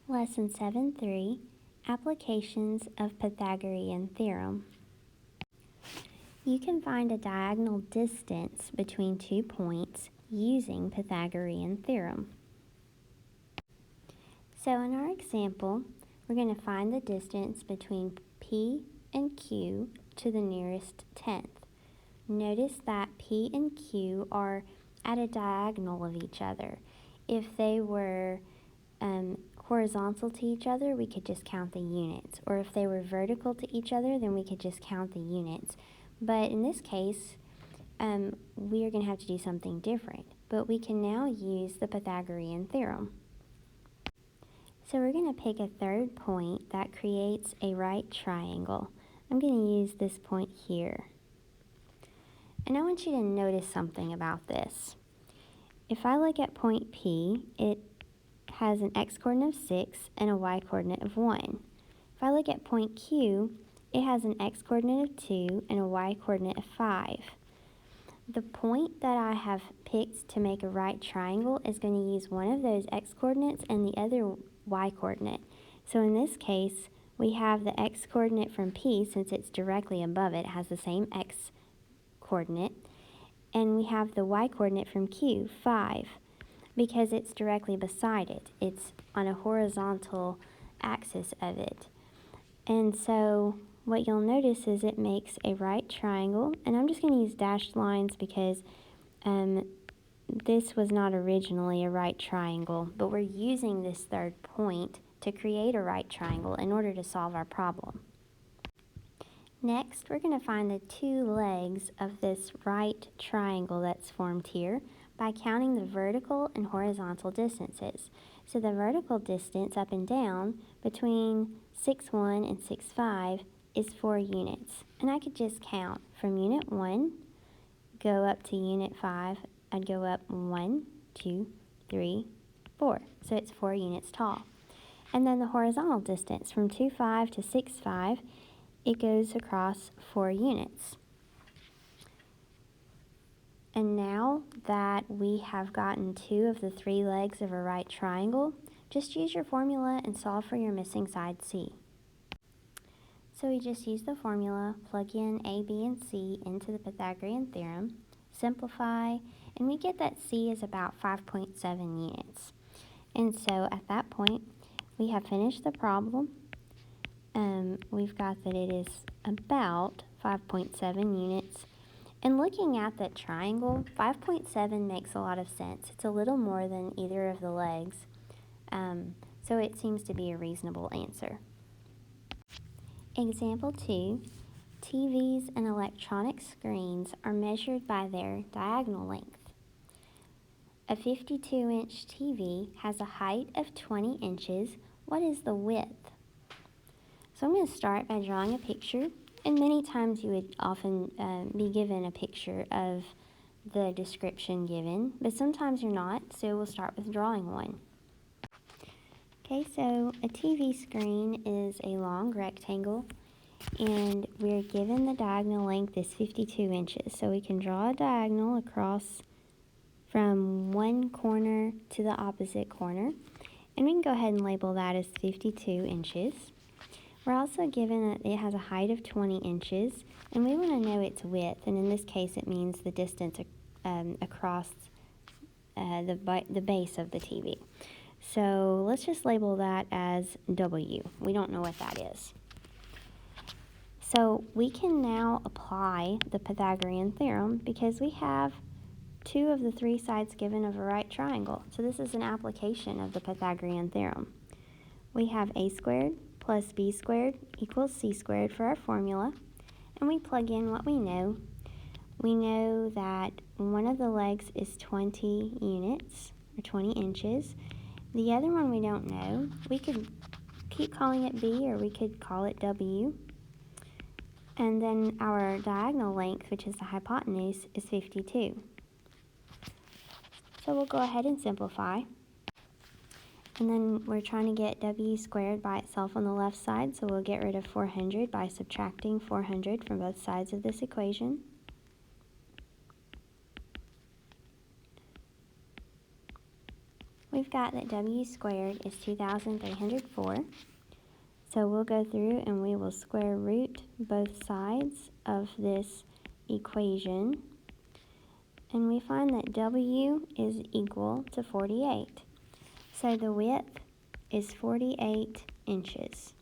Lesson 7.3, Applications of Pythagorean Theorem. You can find a diagonal distance between 2 points using Pythagorean Theorem. So in our example, we're going to find the distance between P and Q to the nearest tenth. Notice that P and Q are at a diagonal of each other. If they were horizontal to each other, we could just count the units. Or if they were vertical to each other, then we could just count the units. But in this case, we are going to have to do something different. But we can now use the Pythagorean theorem. So we're going to pick a third point that creates a right triangle. I'm going to use this point here. And I want you to notice something about this. If I look at point P, it has an x-coordinate of 6 and a y-coordinate of 1. If I look at point Q, it has an x-coordinate of 2 and a y-coordinate of 5. The point that I have picked to make a right triangle is going to use one of those x-coordinates and the other y-coordinate. So in this case, we have the x-coordinate from P, since it's directly above it, has the same x-coordinate, and we have the y-coordinate from Q, 5. Because it's directly beside it. It's on a horizontal axis of it. And so what you'll notice is it makes a right triangle. And I'm just going to use dashed lines because this was not originally a right triangle, but we're using this third point to create a right triangle in order to solve our problem. Next, we're going to find the two legs of this right triangle that's formed here by counting the vertical and horizontal distances. So the vertical distance up and down between 6'1" and 6'5" is 4 units. And I could just count from unit 1, go up to unit 5, I'd go up 1, 2, 3, 4. So it's 4 units tall. And then the horizontal distance from 2'5" to 6'5", it goes across 4 units. And now that we have gotten 2 of the 3 legs of a right triangle, just use your formula and solve for your missing side C. So we just use the formula, plug in A, B, and C into the Pythagorean theorem, simplify, and we get that C is about 5.7 units. And so at that point, we have finished the problem. We've got that it is about 5.7 units. And looking at that triangle, 5.7 makes a lot of sense. It's a little more than either of the legs, so it seems to be a reasonable answer. Example 2, TVs and electronic screens are measured by their diagonal length. A 52-inch TV has a height of 20 inches. What is the width? So I'm going to start by drawing a picture. And many times you would often be given a picture of the description given, but sometimes you're not, so we'll start with drawing one. Okay, so a TV screen is a long rectangle, and we're given the diagonal length is 52 inches. So we can draw a diagonal across from one corner to the opposite corner, and we can go ahead and label that as 52 inches. We're also given that it has a height of 20 inches, and we want to know its width, and in this case it means the distance across the base of the TV. So let's just label that as W. We don't know what that is. So we can now apply the Pythagorean theorem because we have 2 of the 3 sides given of a right triangle. So this is an application of the Pythagorean theorem. We have a squared plus b squared equals c squared for our formula, and we plug in what we know. We know that one of the legs is 20 units, or 20 inches. The other one we don't know. We could keep calling it b, or we could call it w. And then our diagonal length, which is the hypotenuse, is 52. So we'll go ahead and simplify. And then we're trying to get w squared by itself on the left side, so we'll get rid of 400 by subtracting 400 from both sides of this equation. we've got that w squared is 2,304. So we'll go through and we will square root both sides of this equation. And we find that w is equal to 48. So the width is 48 inches.